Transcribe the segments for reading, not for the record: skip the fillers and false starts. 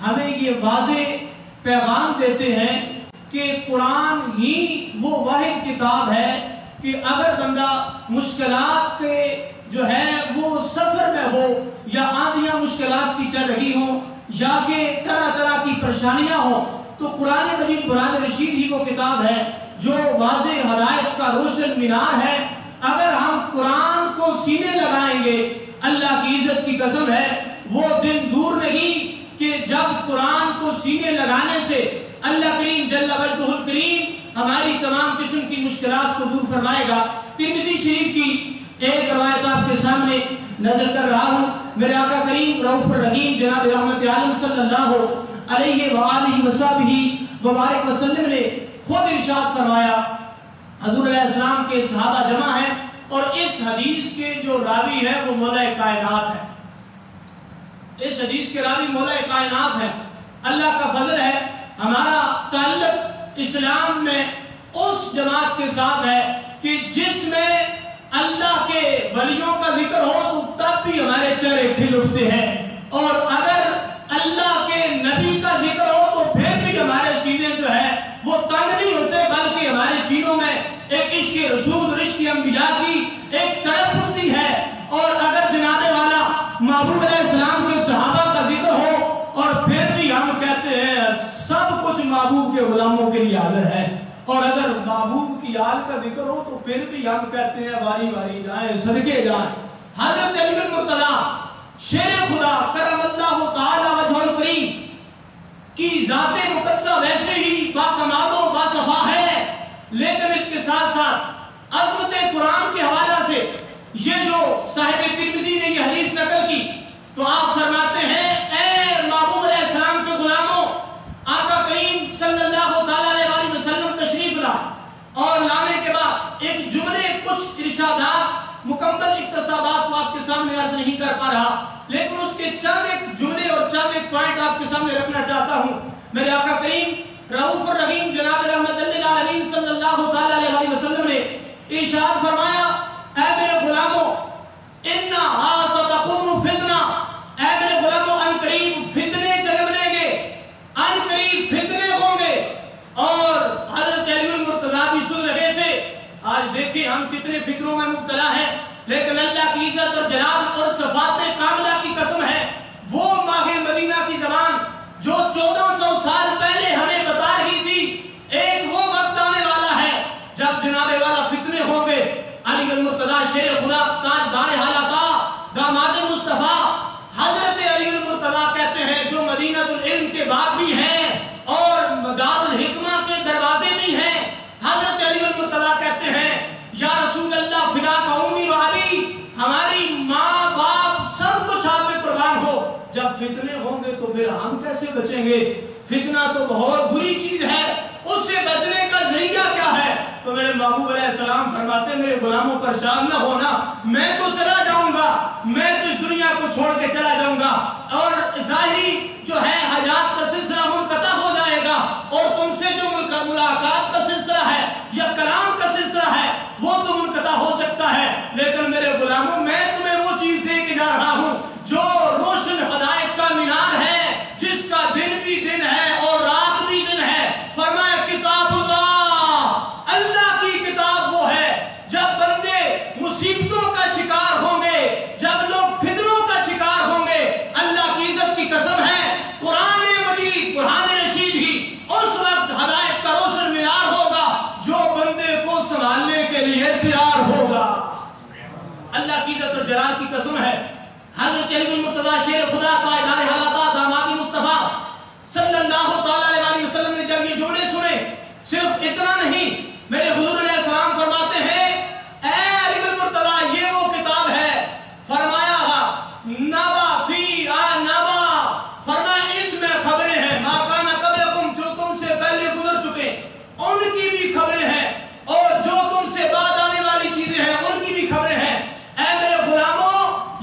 ہمیں یہ واضح پیغام دیتے ہیں کہ قرآن ہی وہ واحد کتاب ہے کہ اگر بندہ مشکلات کے جو ہے وہ سفر میں ہو یا آندیاں مشکلات کی چل رہی ہوں یا کہ طرح طرح کی پریشانیاں ہوں تو قرآن مجید برہان رشید ہی وہ کتاب ہے جو واضح ہدایت کا روشن مینار ہے۔ اگر ہم قرآن کو سینے لگائیں گے اللہ کی عزت کی قسم ہے وہ دن دور نہیں کہ جب قرآن کو سینے لگانے سے اللہ کریم جل وجہ الکریم ہماری تمام قسم کی مشکلات کو دور فرمائے گا۔ ترمذی شریف کی ایک روایت آپ کے سامنے نظر کر رہا ہوں۔ میرے آقا کریم رؤوف الرحیم جناب رحمت عالم صلی اللہ علیہ وآلہ وصحبہ وبارک وسلم نے خود ارشاد فرمایا، حضور علیہ السلام کے صحابہ جمع ہیں اور اس حدیث کے جو راوی ہے وہ مولا کائنات ہے، اس حدیث کے راوی مولا کائنات ہے۔ اللہ کا فضل ہے ہمارا تعلق اسلام میں اس جماعت کے ساتھ ہے کہ جس میں اللہ کے ولیوں کا ذکر ہو تو تب بھی ہمارے چہرے کھل اٹھتے ہیں، اور اگر اللہ کے نبی کا ذکر ہو تو پھر بھی ہمارے سینے جو ہے وہ تنگ نہیں ہوتے، بلکہ ہمارے سینوں میں ایک عشق رسول عشق انبیاء کی ایک تڑپ اٹھتی ہے۔ اور اگر جناب والا محبوب علیہ السلام کے صحابہ کا ذکر ہو اور پھر بھی ہم کہتے ہیں سب کچھ محبوب کے غلاموں کے لیے حاضر ہے، اور اگر محبوب کی آل کا ذکر ہو تو پھر بھی ہم کہتے ہیں باری باری جائیں صدقے جائیں۔ حضرت علی المرتضیٰ شیر خدا کرم اللہ تعالی وجہ الکریم کی ذات مقدسہ ویسے ہی با کمال و با صفا ہے، لیکن اس کے ساتھ ساتھ عظمت قرآن کے حوالہ سے یہ جو صاحب ترمذی نے یہ حدیث نقل کی تو آپ فرماتے ہیں اے محبوب علیہ السلام کے غلاموں، آقا کریم صلی اللہ تعالی علیہ وسلم تشریف لا، اور لانے کے بعد ایک جملے کچھ ارشادات مکمل اقتصابات کو آپ کے سامنے عرض نہیں کر پا رہا، لیکن اس کے چند ایک جملے اور چند ایک پوائنٹ آپ کے سامنے رکھنا چاہتا ہوں۔ میرے آقا کریم رؤوف الرحیم جناب رحمت للعالمین صلی اللہ تعالی علیہ وسلم نے ارشاد فرمایا، اے میرے غلاموں انہا ستکون فتنہ، اے میرے غلاموں ان قریب فتنے جنم لیں گے، ان قریب فتنے ہوں گے۔ اور حضرت علی المرتضیٰ بھی سن رہے تھے۔ آج دیکھیں ہم کتنے فکروں میں مبتلا ہیں، لیکن اللہ کی عزت اور جلال اور صفات کاملہ کی قسم ہے وہ ماہ مدینہ کی زبان جو 1400 سال پہلے ہمیں بتا رہی تھی ایک وہ وقت آنے والا ہے جب جناب والا فتنے ہوں گے۔ علی المرتضیٰ شیر خدا تاجدار حلقہ داماد مصطفیٰ حضرت علی المرتضیٰ کہتے ہیں جو مدینہ العلم کے باب بھی ہیں اور دار الحکمہ کے دروازے بھی ہیں، حضرت علی المرتضیٰ کہتے ہیں یا رسول اللہ فدا کا امی و ابی، ہماری ماں باپ سب کچھ آپ پہ قربان ہو، جب فتنے ہوں گے تو پھر ہم کیسے بچیں گے؟ فتنہ تو بہت بری چیز ہے، اس سے بچنے کا ذریعہ کیا ہے؟ تو میرے محبوب علیہ السلام فرماتے میرے غلاموں پریشان نہ ہونا، میں تو چلا جاؤں گا، میں تو اس دنیا کو چھوڑ کے چلا جاؤں گا، اور ظاہری جو ہے حیات کا سلسلہ منقطع ہو جائے گا، اور تم سے جو ملاقات کا سلسلہ ہے یا کلام کا سلسلہ ہے وہ تو منقطع ہو سکتا ہے، لیکن میرے غلاموں میں تمہیں وہ چیز دے کے جا رہا ہوں جو روشن ہدایت کا مینار ہے، جس کا دن بھی دن ہے اور رات بھی دن ہے۔ فرمایا کتاب اللہ، اللہ کی کتاب وہ ہے جب بندے مصیبتوں کا شکار ہوں گے، جب لوگ فتنوں کا شکار ہوں گے، اللہ کی عزت کی قسم ہے قرآن مجید برہان رشید ہی اس وقت ہدایت کا روشن مینار ہوگا جو بندے کو سنبھالنے کے لیے تیار ہوگا۔ اللہ کی عزت اور جلال کی قسم ہے حضرت علی المرتضیٰ شیر خدا تاجدار حلقہ داماد مصطفیٰ صلی اللہ تعالی علیہ وسلم نے جب یہ جملے سنے، صرف اتنا نہیں، میرے حضور علیہ السلام فرماتے ہیں اے علی المرتضیٰ یہ وہ کتاب ہے، فرمایا نبا فی نبا، فرمایا اس میں خبریں ہیں ما کان قبلکم، جو تم سے پہلے گزر چکے ان کی بھی خبریں ہیں، اور جو تم سے بعد آنے والی چیزیں ہیں ان کی بھی خبریں ہیں۔ اے میرے غلاموں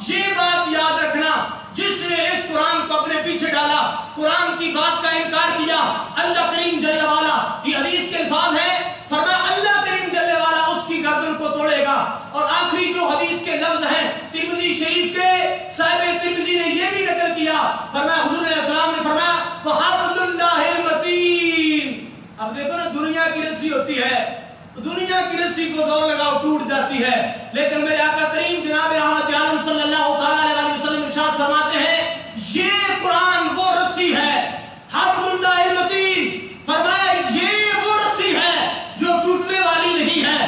یہ بات یاد رکھنا، جس نے اس قرآن کو اپنے پیچھے ڈالا، قرآن کی بات کا انکار کیا، اللہ کریم جل والا، یہ حدیث کے الفاظ ہیں، فرمایا اللہ کریم جل والا اس کی گردن کو توڑے گا۔ اور آخری جو حدیث کے لفظ ہیں ترمذی شریف کے صاحب ترمذی نے یہ بھی نقل کیا، فرمایا حضور علیہ السلام نے فرمایا ہوتی ہے, دنیا کی رسی کو زور لگاؤ ٹوٹ جاتی ہے, لیکن میرے آقا کریم جناب رحمت عالم صلی اللہ تعالی علیہ وسلم ارشاد فرماتے ہیں یہ قرآن وہ رسی ہے, حبل اللہ المتین, فرمایا یہ وہ رسی ہے جو ٹوٹنے والی نہیں ہے,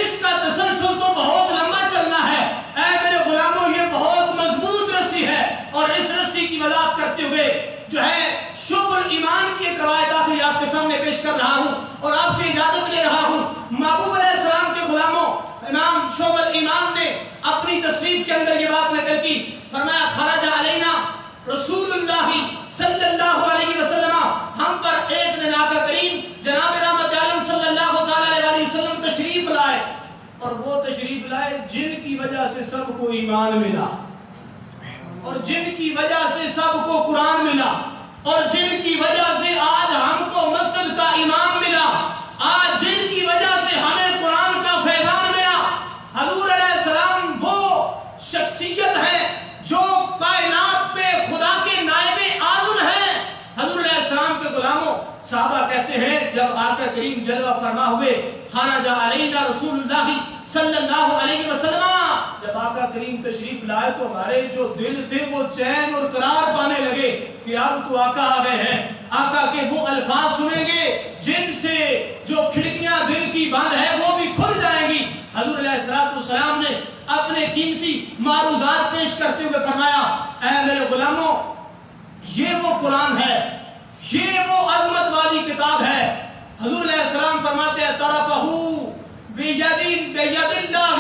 اس کا تسلسل تو بہت لمبا چلنا ہے. اے میرے غلاموں یہ بہت مضبوط رسی ہے. اور اس رسی کی وضاحت کرتے ہوئے جو ہے شعب الایمان کی ایک روایت آخری آپ کے سامنے پیش کر رہا ہوں اور آپ سے اجازت لے رہا ہوں. محبوب علیہ السلام کے غلاموں, امام شعب الایمان نے اپنی تصریف کے اندر یہ بات نقل کی, فرمایا خرج علینا رسول اللہ صلی اللہ علیہ وسلم, ہم پر ایک دن آقا کریم جناب رحمت عالم صلی اللہ علیہ وسلم تشریف لائے, اور وہ تشریف لائے جن کی وجہ سے سب کو ایمان ملا, اور جن کی وجہ سے سب کو قرآن ملا, اور جن کی وجہ سے آج ہم کو مسجد کا امام ملا, آج جن کی وجہ سے ہمیں قرآن کا فیضان ملا. حضور علیہ السلام وہ شخصیت ہے جو کائنات پہ خدا کے نائب اعظم ہیں. حضور علیہ السلام کے غلاموں, صحابہ کہتے ہیں جب آقا کریم جلوہ فرما ہوئے خرج علینا رسول اللہ صلی اللہ علیہ وسلم, جب آقا کریم تشریف لائے تو ہمارے جو دل تھے وہ چین اور قرار پانے لگے کہ اب تو آقا آ گئے ہیں, آقا کے وہ الفاظ سنیں گے جن سے جو کھڑکیاں دل کی بند ہے وہ بھی کھل جائیں گی. حضور علیہ السلام نے اپنے قیمتی معروضات پیش کرتے ہوئے فرمایا اے میرے غلاموں یہ وہ قرآن ہے, یہ وہ عظمت والی کتاب ہے. حضور علیہ السلام فرماتے ہیں طرفہو بید اللہ,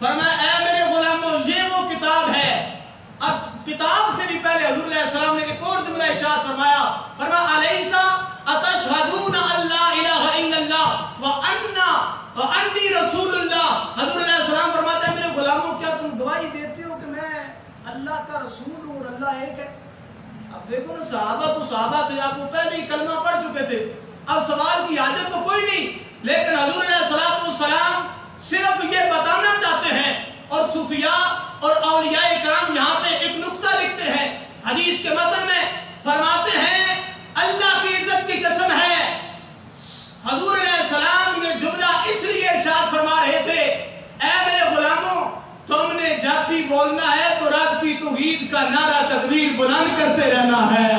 فرمایا اے میرے غلاموں یہ وہ کتاب ہے. اب کتاب سے بھی پہلے حضور علیہ السلام نے ایک اور جملہ ارشاد فرمایا, فرمایا الیسا اتشہدون ان لا الہ الا اللہ وانی رسول اللہ. حضور علیہ السلام فرماتے ہیں میرے غلاموں کیا تم گواہی دیتے ہو کہ میں اللہ کا رسول ہوں اور اللہ ایک ہے. اب دیکھو نا صحابہ تو صحابہ تھے, آپ وہ پہلے ہی کلمہ پڑھ چکے تھے, اب سوال کی حاجت تو کوئی نہیں, لیکن حضور علیہ السلام صرف یہ بتانا چاہتے ہیں. اور صوفیاء اور اولیاء کرام یہاں پہ ایک نقطہ لکھتے ہیں, حدیث کے متن میں فرماتے ہیں اللہ کی عزت کی قسم ہے حضور علیہ السلام یہ جملہ اس لیے ارشاد فرما رہے تھے اے میرے غلاموں تم نے جب بھی بولنا ہے تو رب کی توحید کا نعرہ تکبیر بلند کرتے رہنا ہے,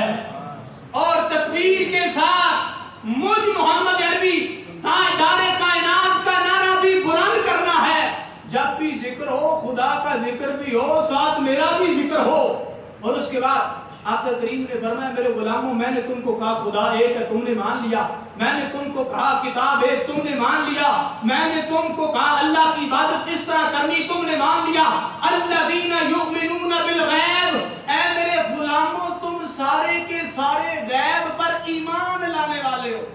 اور تکبیر کے ساتھ مجھ محمد عربی تاجدار کائنات کا نعرہ بھی بلند کرنا ہے. جب بھی ذکر ہو خدا کا ذکر بھی ہو, ساتھ میرا بھی ذکر ہو. اور اس کے بعد آقا کریم نے فرمایا میرے غلاموں میں نے تم کو کہا خدا ایک ہے تم نے مان لیا, میں نے تم کو کہا کتاب ایک تم نے مان لیا, میں نے تم کو کہا اللہ کی عبادت اس طرح کرنی تم نے مان لیا. الذین یؤمنون بالغیب, اے میرے غلاموں تم سارے کے سارے غیب پر ایمان لانے والے ہو.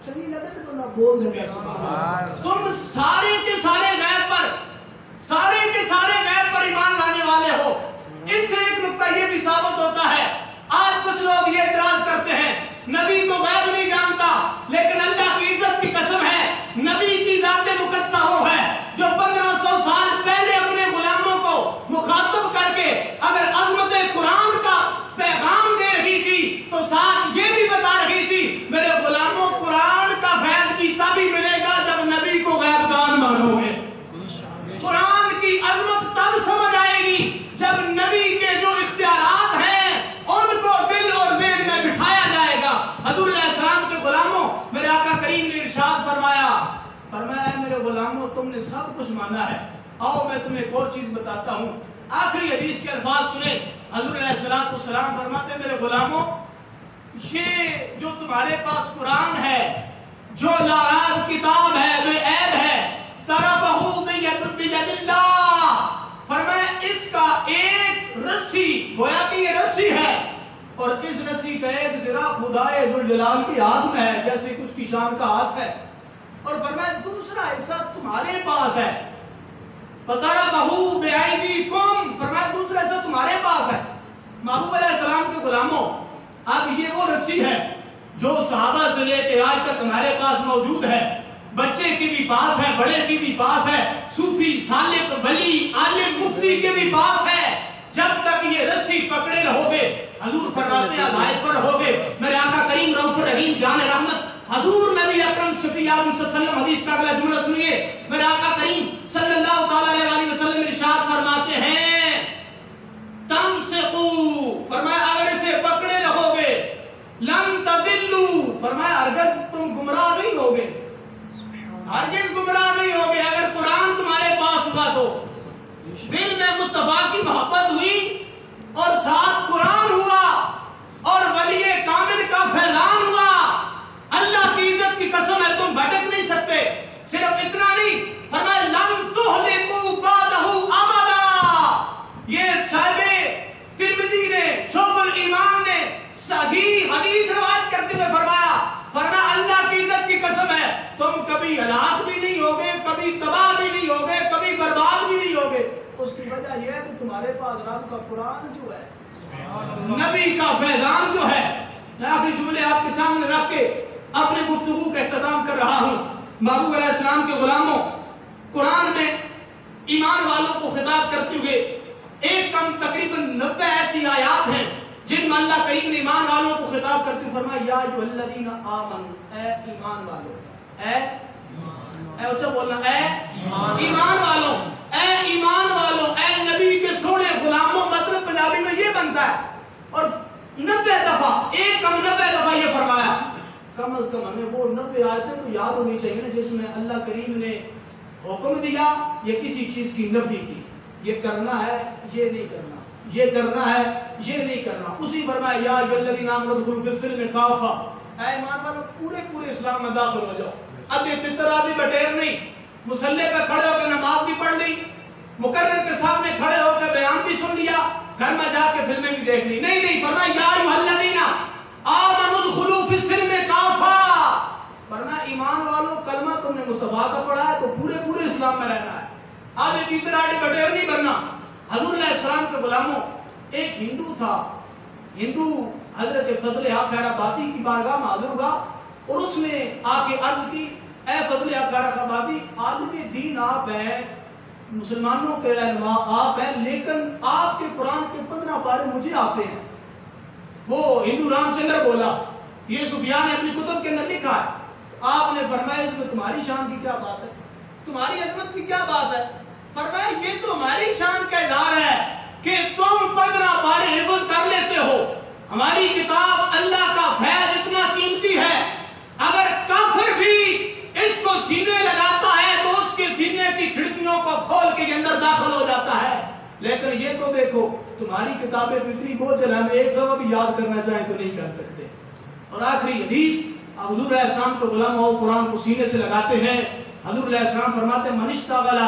چلیے لگے تو بندہ بول دے تم سارے کے سارے غیب پر, سارے کے سارے غیب پر ایمان لانے والے ہو. اس سے ایک نقطہ یہ بھی ثابت ہوتا ہے, آج کچھ لوگ یہ اعتراض کرتے ہیں نبی تو غیب نہیں جانتا, لیکن اللہ کی عزت کی قسم ہے نبی کی ذات مقدسہ وہ ہے جو 1500 سال پہلے اپنے غلاموں کو مخاطب کر کے اگر عظمت قرآن کا پیغام دے رہی تھی تو ساتھ یہ بھی بتا رہی تھی میرے غلاموں قرآن کا فیض بھی تبھی ملے گا جب نبی کو غیب دان مانو گے. قرآن کی عظمت تب سمجھ آئے گی جب نبی کے جو اختیارات ہیں ان کو دل اور ذہن میں بٹھایا جائے گا. حضور علیہ السلام کے غلاموں میرے آقا کریم نے ارشاد فرمایا میرے غلاموں تم نے سب کچھ مانا ہے, آؤ میں تمہیں ایک اور چیز بتاتا ہوں. آخری حدیث کے الفاظ سنیں, حضور علیہ السلام فرماتے ہیں میرے غلاموں یہ جو تمہارے پاس قرآن ہے جو لاراب کتاب ہے بے عیب ہے, طرفہو بید اللہ, فرمایا اس کا ایک رسی گویا کہ یہ رسی ہے اور اس رسی کا ایک ذرا خدائے ذوالجلال کی ہاتھ میں ہے جیسے کہ اس کی شان کا ہاتھ ہے, اور فرمایا دوسرا حصہ تمہارے پاس ہے. فَطَرَفَهُ بِأَيْدِيكُمْ, فرمایا دوسرا حصہ تمہارے پاس ہے. محبوب علیہ السلام کے غلاموں اب یہ وہ رسی ہے جو صحابہ سے لے کے آج تک ہمارے پاس موجود ہے, بچے کی بھی پاس ہے, بڑے کی بھی پاس ہے, صوفی سالک ولی عالم مفتی کے بھی پاس ہے. جب تک یہ رسی پکڑے رہو گے حضور فرماتے ہیں ہدایت پر رہو گے. میرے آقا کریم رؤوف الرحیم جان رحمت حضور نبی اکرم شفیع عالم صلی اللہ علیہ وسلم حدیث کا اگلا جملہ سنیے، میرے آقا کریم صلی اللہ تعالی علیہ وسلم ارشاد فرماتے ہیں تمسکو، فرمایا اگر اسے پکڑے رہو گے، لن تضلوا، فرمایا ہرگز تم گمراہ نہیں ہوگے، ہرگز گمراہ نہیں ہوگے۔ اگر قرآن تمہارے پاس ہوا تو دل میں مصطفیٰ کی محبت ہوئی اور ساتھ قرآن ہوا اور ولی کامل کا فیضان ہوا، اللہ کی عزت کی قسم ہے تم بھٹک نہیں سکتے۔ صرف اتنا نہیں، فرمایا لن تہلکوا بعدہ ابدا۔ یہ صاحب ترمذی نے، شعب الایمان نے صحیح حدیث روایت کرتے ہوئے فرمایا اللہ کی عزت کی قسم ہے تم کبھی ہلاک بھی نہیں ہوگے، کبھی تباہ بھی نہیں ہوگے، کبھی برباد بھی نہیں ہوگے۔ اس کی وجہ یہ ہے کہ تمہارے پاس رب کا قرآن جو ہے، نبی کا فیضان جو ہے۔ میں آخری جملے آپ کے سامنے رکھ کے اپنے گفتگو کا اختتام کر رہا ہوں۔ محبوب علیہ السلام کے غلاموں، قرآن میں ایمان والوں کو خطاب کرتے ہوئے ایک کم تقریباً 90 ایسی آیات ہیں جن میں اللہ کریم نے ایمان والوں کو خطاب کرتے ہوئے فرمایا یا ایھا الذین آمنوا، اے ایمان والوں، اے اچھا بولنا، اے ایمان والوں، اے ایمان والوں، اے نبی کے سونے غلاموں، مطلب پنجابی میں یہ بنتا ہے۔ اور 90 دفعہ، ایک کم 90 دفعہ یہ فرمایا۔ کم از کم ہمیں وہ 90 آیتیں تو یاد ہونی چاہیے نا جس میں اللہ کریم نے حکم دیا یا کسی چیز کی نفی کی، یہ کرنا ہے، یہ نہیں کرنا، یہ کرنا ہے، یہ نہیں کرنا۔ اسی فرمایا یا ایھا الذین آمنوا ادخلوا فی السلم کافہ، اے ایمان والوں پورے اسلام میں داخل ہو جاؤ۔ ادھے تتر آدھی بٹیر نہیں، مصلی پہ کھڑے ہو کے نماز بھی پڑھ لی، مقرر کے سامنے کھڑے ہو کے بیان بھی سن لیا، گھر میں جا کے فلمیں بھی دیکھ لی، نہیں، فرمایا یا ایھا الذین آمنوا ادخلوا فی السلم کافہ، فرمایا ایمان والوں کلمہ تم نے مصطفیٰ کا پڑھا ہے تو پورے اسلام میں رہنا ہے، آدھے تتر آدھی بٹیر نہیں بننا۔ حضور علیہ السلام کے غلاموں، ایک ہندو تھا، ہندو حضرت فضل حق خیر آبادی کی بارگاہ میں حاضر ہوا اور اس نے آ کے عرض کی اے فضل حق خیر آبادی، عالم دین آپ ہیں، مسلمانوں کے رہنما آپ ہیں، لیکن آپ کے قرآن کے 15 پارے مجھے آتے ہیں۔ وہ ہندو رام چندر بولا، یہ سفیان نے اپنی کتب کے اندر لکھا ہے۔ آپ نے فرمایا اس میں تمہاری شان کی کیا بات ہے، تمہاری عظمت کی کیا بات ہے؟ فرمایا یہ تو ہماری شان کا اظہار ہے کہ تم 15 پارے حفظ کر لیتے ہو۔ ہماری کتاب اللہ کا فیض اتنا قیمتی ہے، اگر کافر بھی اس کو سینے لگاتا ہے تو اس کے سینے کی کھڑکیوں کو کھول کے اندر داخل ہو جاتا ہے۔ لیکن یہ تو دیکھو تمہاری کتابیں تو اتنی بوجھل ہیں، ہم ایک صفحہ بھی یاد کرنا چاہیں تو نہیں کر سکتے۔ اور آخری حدیث، حضور علیہ السلام کے غلام ہو قرآن کو سینے سے لگاتے ہیں۔ حضور علیہ السلام فرماتے ہیں من اشتغل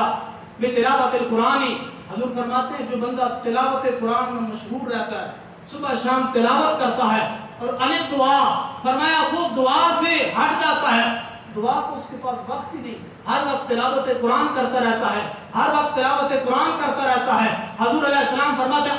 بتلاوت القرآن، حضور فرماتے ہیں جو بندہ تلاوت قرآن میں مشغول رہتا ہے، صبح شام تلاوت کرتا ہے، اور ان دعا، فرمایا وہ دعا سے ہٹ جاتا ہے، دعا کو اس کے پاس وقت ہی نہیں، ہر وقت تلاوت قرآن کرتا رہتا ہے، ہر وقت تلاوت قرآن کرتا رہتا ہے۔ حضور علیہ السلام فرماتے ہیں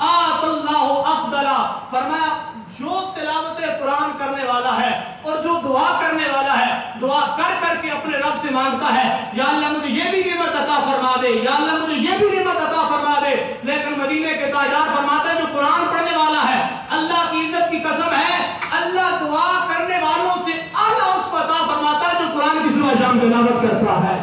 آت اللہ افضل، فرمایا جو تلاوت قرآن کرنے والا ہے اور جو دعا کرنے والا ہے، دعا کر کے اپنے رب سے مانگتا ہے یا اللہ مجھے یہ بھی نعمت عطا فرما دے، یا اللہ مجھے یہ بھی نعمت عطا فرما دے، لیکن مدینے کے تاجدار فرماتے ہیں جو قرآن پڑھنے والا ہے، اللہ کی عزت کی قسم ہے اللہ دعا کرنے والوں سے اعلیٰ اس کو عطا فرماتا ہے جو قرآن کی صبح شام تلاوت کرتا ہے۔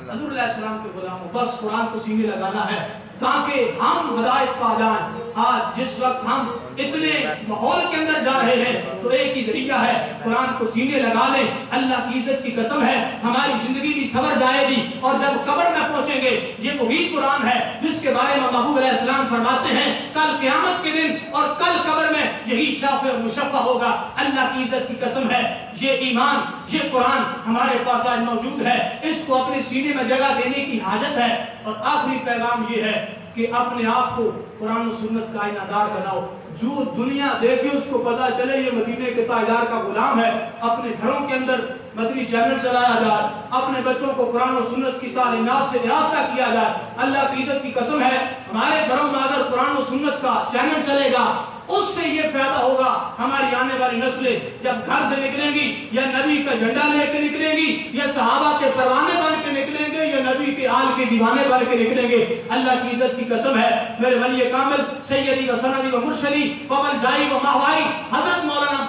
حضور علیہ السلام کے غلاموں، بس قرآن کو سینے لگانا ہے تاکہ ہم ہدایت پا جائیں۔ آج جس وقت ہم اتنے ماحول کے اندر جا رہے ہیں تو ایک ہی ذریعہ ہے، قرآن کو سینے لگا لیں۔ اللہ کی عزت کی قسم ہے ہماری زندگی بھی سنور جائے گی، اور جب قبر میں پہنچیں گے یہ وہی قرآن ہے جس کے بارے میں محبوب علیہ السلام فرماتے ہیں کل قیامت کے دن اور کل قبر میں یہی شافع اور مشفع ہوگا۔ اللہ کی عزت کی قسم ہے یہ ایمان، یہ قرآن ہمارے پاس آج موجود ہے، اس کو اپنے سینے میں جگہ دینے کی حاجت ہے۔ اور آخری پیغام یہ ہے کہ اپنے آپ کو قرآن و سنت کا آئینہ دار بناؤ، جو دنیا دیکھے اس کو پتا چلے یہ مدینے کے تاجدار کا غلام ہے۔ اپنے گھروں کے اندر مدنی چینل چلایا جائے، اپنے بچوں کو قرآن و سنت کی تعلیمات سے آراستہ کیا جائے۔ اللہ کی عزت کی قسم ہے ہمارے گھروں میں اگر قرآن و سنت کا چینل چلے گا اس سے یہ فائدہ ہوگا، ہماری آنے والی نسلیں جب گھر سے نکلیں گی یا نبی کا جھنڈا لے کے نکلیں گی یا صحابہ کے پروانے بن کے نکلیں گے یا نبی کے آل کے دیوانے بن کے نکلیں گے۔ اللہ کی عزت کی قسم ہے میرے ولی کامل سیدی و سندی و مرشدی و ملجائی و ماہوائی حضرت مولانا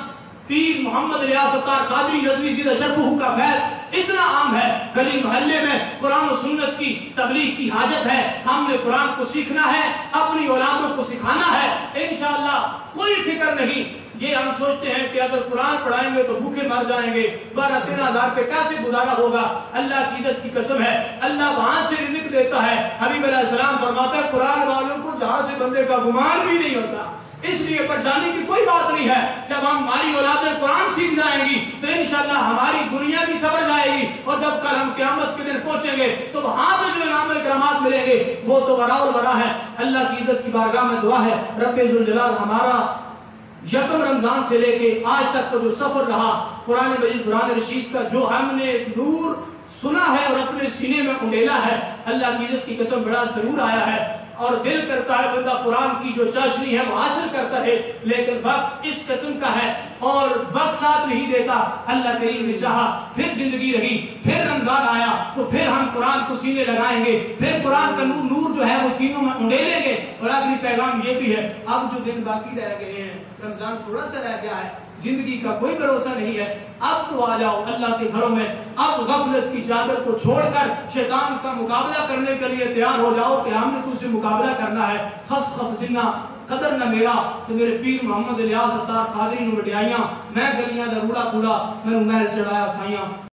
پیر محمد الیاس ستار قادری رضوی زیدہ شرفہ کا فیض اتنا عام ہے، گلی محلے میں قرآن و سنت کی تبلیغ کی حاجت ہے، ہم نے قرآن کو سیکھنا ہے، اپنی اولادوں کو سکھانا ہے، انشاءاللہ کوئی فکر نہیں۔ یہ ہم سوچتے ہیں کہ اگر قرآن پڑھائیں گے تو بھوکے مر جائیں گے، 12-13 پہ کیسے گزارا ہوگا؟ اللہ کی عزت کی قسم ہے، اللہ وہاں سے رزق دیتا ہے۔ حبیب علیہ السلام فرماتا ہے قرآن والوں کو جہاں سے بندے کا گمان بھی نہیں ہوتا، اس لیے پریشانی کی کوئی بات نہیں ہے۔ جب ہماری اولادیں قرآن سیکھ جائیں گی تو انشاءاللہ ہماری دنیا بھی سنور جائے گی، اور جب کل ہم قیامت کے دن پہنچیں گے تو وہاں پہ جو انعام و اکرامات ملیں گے وہ تو وراء الورا ہے۔ اللہ کی عزت کی بارگاہ میں دعا ہے رب ذوالجلال ہمارا یکم رمضان سے لے کے آج تک کا جو سفر رہا، قرآن مجید قرآن رشید کا جو ہم نے نور سنا ہے اور اپنے سینے میں انڈیلا ہے، اللہ کی عزت کی قسم بڑا سرور آیا ہے، اور دل کرتا ہے بندہ قرآن کی جو چاشنی ہے وہ حاصل کرتا ہے، لیکن وقت اس قسم کا ہے اور وقت ساتھ نہیں دیتا۔ اللہ کریم نے چاہا پھر زندگی رہی، پھر رمضان آیا تو پھر ہم قرآن کو سینے لگائیں گے، پھر قرآن کا نور جو ہے وہ سینوں میں انڈیلیں گے۔ اور آخری پیغام یہ بھی ہے، اب جو دن باقی رہ گئے ہیں، رمضان تھوڑا سا رہ گیا ہے، زندگی کا کوئی بھروسہ نہیں ہے، اب تو آ جاؤ اللہ کے گھروں میں، اب غفلت کی چادر کو چھوڑ کر شیطان کا مقابلہ کرنے کے لیے تیار ہو جاؤ کہ ہم نے تجھ سے مقابلہ کرنا ہے۔ خس خس دنہ قدر نہ میرا تو میرے پیر محمد الیاس ستار قادری نو مٹیائیاں، میں گلیاں دا روڑا کوڑا میں محل چڑھایا سائیاں۔